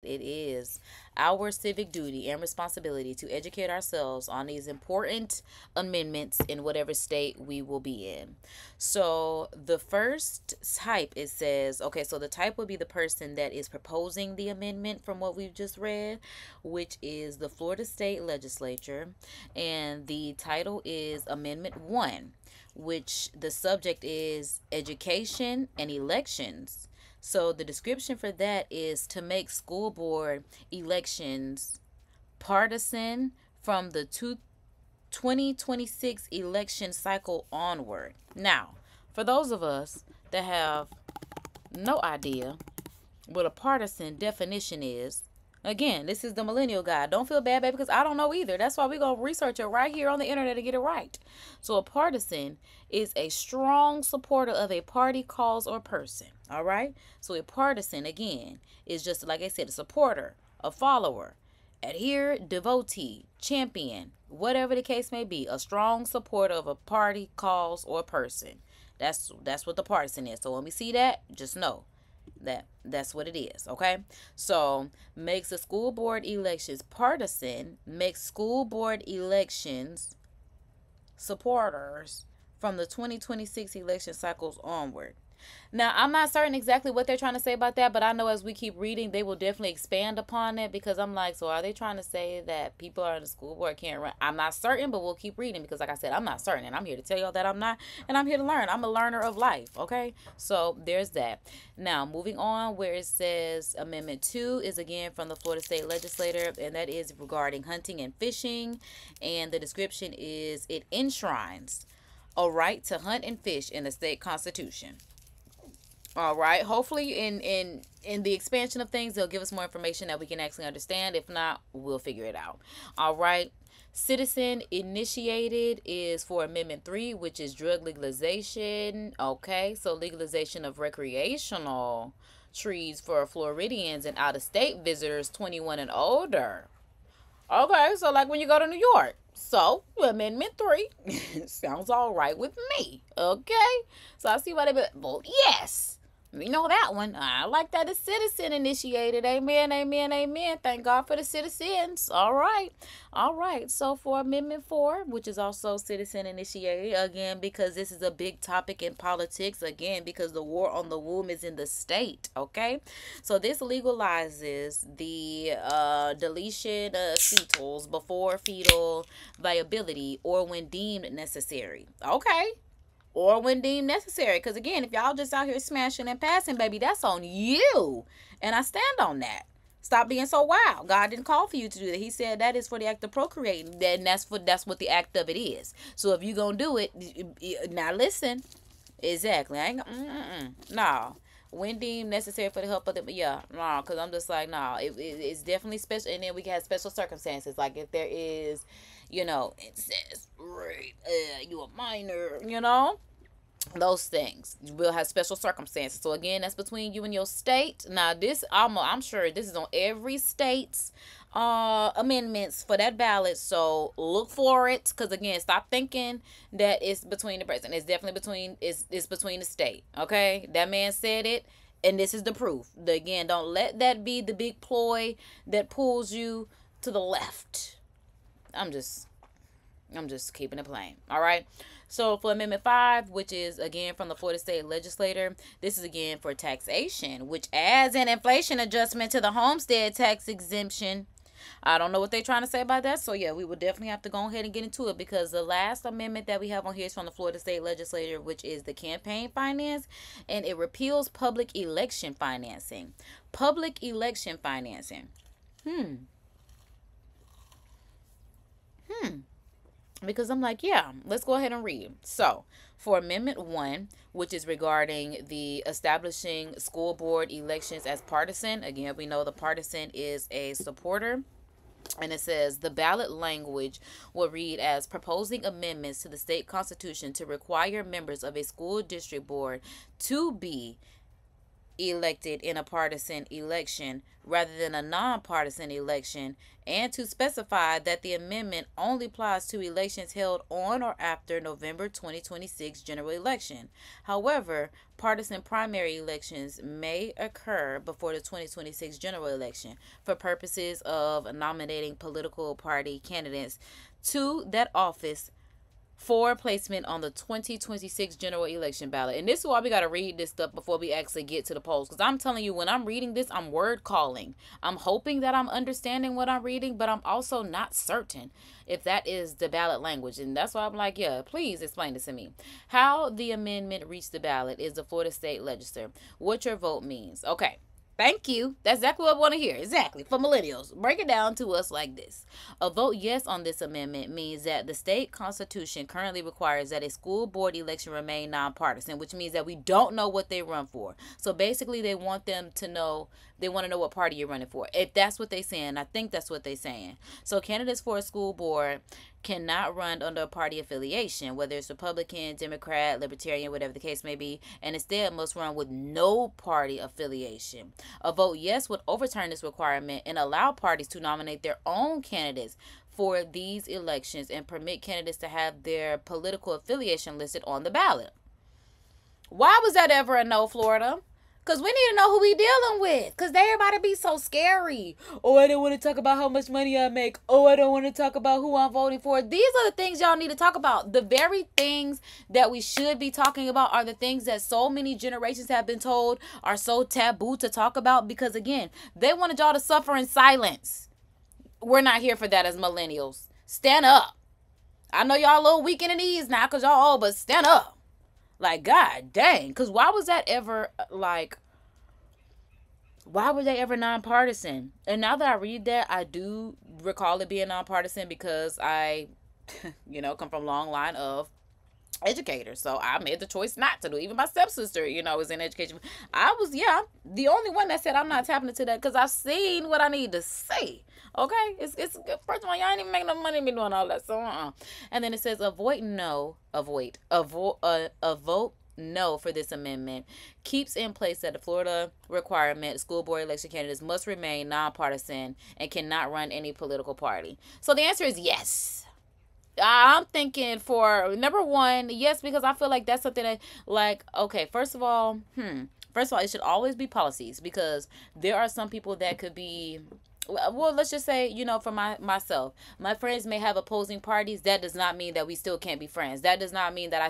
It is our civic duty and responsibility to educate ourselves on these important amendments in whatever state we will be in. So, the first type, it says, okay, so the type would be the person that is proposing the amendment from what we've just read, which is the Florida State Legislature. And the title is Amendment 1, which the subject is education and elections. So the description for that is to make school board elections partisan from the 2026 election cycle onward. Now, for those of us that have no idea what a partisan definition is, again, this is the Millennial Guide. Don't feel bad, baby, because I don't know either. That's why we're going to research it right here on the internet to get it right. So a partisan is a strong supporter of a party, cause, or person. All right? So a partisan, again, is just, like I said, a supporter, a follower, adhere, devotee, champion, whatever the case may be, a strong supporter of a party, cause, or person. That's what the partisan is. So when we see that, just know that's what it is. Okay, so makes the school board elections partisan, makes school board elections supporters from the 2026 election cycles onward. Now, I'm not certain exactly what they're trying to say about that, but I know as we keep reading, they will definitely expand upon it, because I'm like, so are they trying to say that people are in the school board can't run? I'm not certain, but we'll keep reading, because like I said, I'm not certain, and I'm here to tell y'all that I'm not, and I'm here to learn. I'm a learner of life, okay? So there's that. Now, moving on, where it says Amendment 2 is again from the Florida State Legislature, and that is regarding hunting and fishing, and the description is it enshrines a right to hunt and fish in the state constitution. All right. Hopefully, in the expansion of things, they'll give us more information that we can actually understand. If not, we'll figure it out. All right. Citizen initiated is for Amendment 3, which is drug legalization. Okay. So legalization of recreational trees for Floridians and out-of-state visitors 21 and older. Okay, so like when you go to New York. So, Amendment 3 sounds all right with me. Okay? So, I see why they vote yes. We know that one. I like that it's citizen initiated. Amen, amen, amen. Thank God for the citizens. All right. All right. So, for Amendment 4, which is also citizen initiated, again, because this is a big topic in politics, again, because the war on the womb is in the state. Okay? So, this legalizes the deletion of fetals before fetal viability or when deemed necessary. Okay, or when deemed necessary. Because again, if y'all just out here smashing and passing, baby, that's on you. And I stand on that. Stop being so wild. God didn't call for you to do that. He said that is for the act of procreating. And that's what the act of it is. So if you gonna do it, now listen. Exactly. I ain't no. When deemed necessary for the help of the, yeah, no, because I'm just like, no, it's definitely special. And then we can have special circumstances, like if there is, it says, right, you a minor, those things will have special circumstances. So again, that's between you and your state. Now this, I'm sure this is on every state's amendments for that ballot, so look for it, because again, stop thinking that it's between the president. It's definitely it's between the state. Okay, that man said it, and this is the proof. Again, don't let that be the big ploy that pulls you to the left. I'm just keeping it plain. All right. So for Amendment 5, which is again from the Florida State Legislature, this is again for taxation, which adds an inflation adjustment to the homestead tax exemption. I don't know what they're trying to say about that. So yeah, we will definitely have to go ahead and get into it, because the last amendment that we have on here is from the Florida State Legislature, which is the campaign finance, and it repeals public election financing. Public election financing. Because I'm like, yeah, let's go ahead and read. So, for Amendment 1, which is regarding the establishing school board elections as partisan, again, we know the partisan is a supporter. And it says the ballot language will read as proposing amendments to the state constitution to require members of a school district board to be elected in a partisan election rather than a nonpartisan election, and to specify that the amendment only applies to elections held on or after November 2026 general election. However, partisan primary elections may occur before the 2026 general election for purposes of nominating political party candidates to that office for placement on the 2026 general election ballot. And this is why we got to read this stuff before we actually get to the polls. Because I'm telling you, when I'm reading this, I'm word calling. I'm hoping that I'm understanding what I'm reading, but I'm also not certain if that is the ballot language. And that's why I'm like, yeah, please explain this to me. How the amendment reached the ballot is the Florida State Legislature. What your vote means. Okay. Thank you. That's exactly what I want to hear. Exactly. For millennials. Break it down to us like this. A vote yes on this amendment means that the state constitution currently requires that a school board election remain nonpartisan, which means that we don't know what they run for. So basically they want them to know, they want to know what party you're running for. If that's what they're saying, I think that's what they're saying. So candidates for a school board cannot run under a party affiliation, whether it's Republican, Democrat, Libertarian, whatever the case may be, and instead must run with no party affiliation. A vote yes would overturn this requirement and allow parties to nominate their own candidates for these elections and permit candidates to have their political affiliation listed on the ballot. Why was that ever a no, Florida? Because we need to know who we dealing with. Because everybody be so scary. Oh, I don't want to talk about how much money I make. Oh, I don't want to talk about who I'm voting for. These are the things y'all need to talk about. The very things that we should be talking about are the things that so many generations have been told are so taboo to talk about. Because, again, they wanted y'all to suffer in silence. We're not here for that as millennials. Stand up. I know y'all a little weak in the knees now because y'all old, but stand up. Like, God dang. Because why was that ever, why were they ever nonpartisan? And now that I read that, I do recall it being nonpartisan because I, come from a long line of educators. So I made the choice not to do. Even my stepsister, was in education. I was, the only one that said I'm not tapping into that because I've seen what I need to say. Okay? It's first of all, y'all ain't even making no money me doing all that. So, And then it says a vote no for this amendment keeps in place that the Florida requirement school board election candidates must remain nonpartisan and cannot run any political party. So the answer is yes. I'm thinking for number one, yes, because I feel like that's something that, okay, first of all, it should always be policies because there are some people that could be, well, let's just say, for myself, my friends may have opposing parties. That does not mean that we still can't be friends. That does not mean that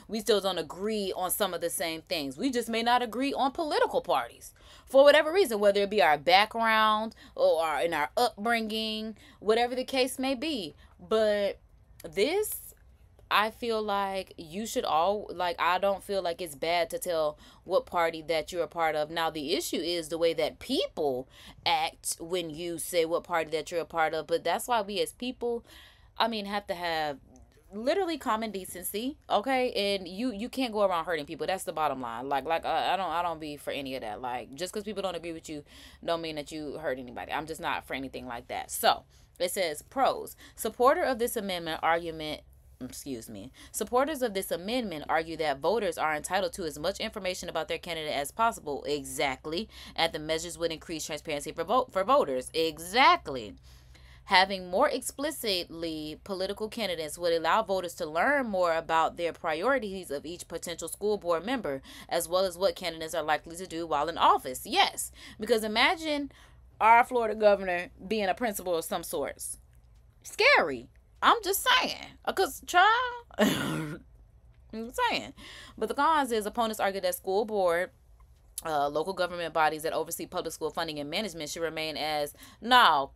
we still don't agree on some of the same things. We just may not agree on political parties for whatever reason, whether it be our background or in our upbringing, whatever the case may be. But this, I feel like you should I don't feel like it's bad to tell what party that you're a part of. Now, the issue is the way that people act when you say what party that you're a part of. But that's why we as people, have to have literally common decency, okay? And you can't go around hurting people. That's the bottom line. I don't be for any of that. Like, just because people don't agree with you don't mean that you hurt anybody. I'm just not for anything like that. So it says pros. Supporters of this amendment argue that voters are entitled to as much information about their candidate as possible. Exactly. And the measures would increase transparency for voters. Exactly. Having more explicitly political candidates would allow voters to learn more about their priorities of each potential school board member, as well as what candidates are likely to do while in office. Yes, because imagine our Florida governor being a principal of some sorts. Scary. I'm just saying. Because, child, I'm saying. But the cons is opponents argue that school board, local government bodies that oversee public school funding and management should remain as, no.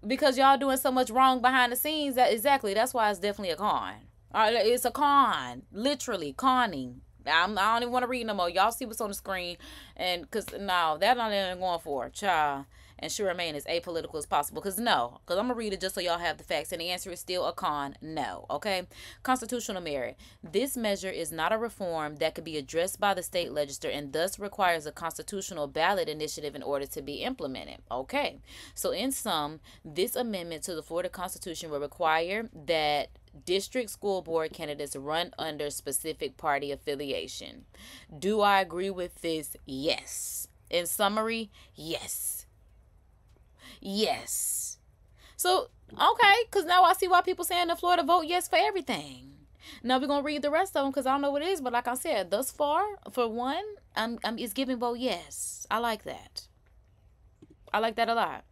Because y'all doing so much wrong behind the scenes. That's why it's definitely a con. It's a con. Literally, conning. I don't even want to read no more. Y'all see what's on the screen. And because, that I'm not even going for. Child. and should remain as apolitical as possible. Because I'm going to read it just so y'all have the facts. And the answer is still a con, no. Okay? Constitutional merit. This measure is not a reform that could be addressed by the state legislature and thus requires a constitutional ballot initiative in order to be implemented. Okay. So in sum, this amendment to the Florida Constitution will require that district school board candidates run under specific party affiliation. Do I agree with this? Yes. In summary, yes. Yes. So, okay, because now I see why people saying in Florida vote yes for everything. Now we're going to read the rest of them because I don't know what it is, but like I said, thus far, for one, it's giving vote yes. I like that. I like that a lot.